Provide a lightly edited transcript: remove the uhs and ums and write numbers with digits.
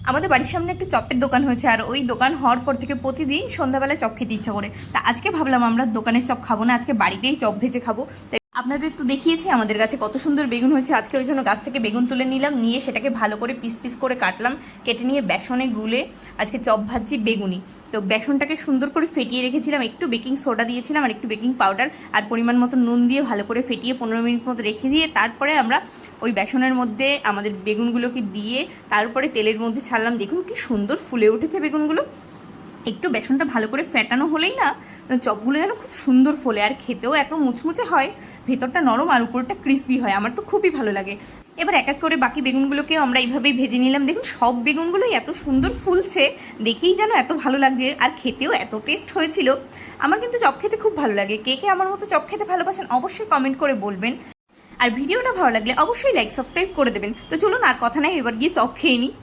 আমাদের বাড়ির সামনে একটা চপের দোকান হয়েছে, আর ওই দোকান হওয়ার পর থেকে প্রতিদিন সন্ধ্যাবেলায় চপ খেতে ইচ্ছা করে। তা আজকে ভাবলাম আমরা দোকানের চপ খাবো না, আজকে বাড়িতেই চপ ভেজে খাবো। তাই আপনাদের তো দেখিয়েছি আমাদের গাছে কত সুন্দর বেগুন হয়েছে। আজকে ওই জন্য গাছ থেকে বেগুন তুলে নিলাম, নিয়ে সেটাকে ভালো করে পিস পিস করে কাটলাম, কেটে নিয়ে বেসনে গুলে আজকে চপ ভাজছি বেগুনি। তো বেসনটাকে সুন্দর করে ফেটিয়ে রেখেছিলাম, একটু বেকিং সোডা দিয়েছিলাম আর একটু বেকিং পাউডার আর পরিমাণ মতো নুন দিয়ে ভালো করে ফেটিয়ে 15 মিনিট মতো রেখে দিয়ে তারপরে আমরা ওই বেসনের মধ্যে আমাদের বেগুনগুলোকে দিয়ে তারপরে তেলের মধ্যে ছাড়লাম। দেখুন কি সুন্দর ফুলে উঠেছে বেগুনগুলো। একটু বেসনটা ভালো করে ফেটানো হলেই না চপগুলো যেন খুব সুন্দর ফোলে, আর খেতেও এত মুচমুচে হয়, ভেতরটা নরম আর উপরটা ক্রিস্পি হয়। আমার তো খুবই ভালো লাগে। এবার এক এক করে বাকি বেগুনগুলোকেও আমরা এইভাবেই ভেজে নিলাম। দেখুন সব বেগুনগুলোই এত সুন্দর ফুলছে, দেখেই যেন এত ভালো লাগছে, আর খেতেও এত টেস্ট হয়েছিল। আমার কিন্তু চপ খেতে খুব ভালো লাগে। কে কে আমার মতো চপ খেতে ভালোবাসেন অবশ্যই কমেন্ট করে বলবেন। আর ভিডিওটা ভালো লাগলে অবশ্যই লাইক সাবস্ক্রাইব করে দেবেন। তো চলুন আর কথা নাই, এবার গিয়ে চপ খেয়ে নিই।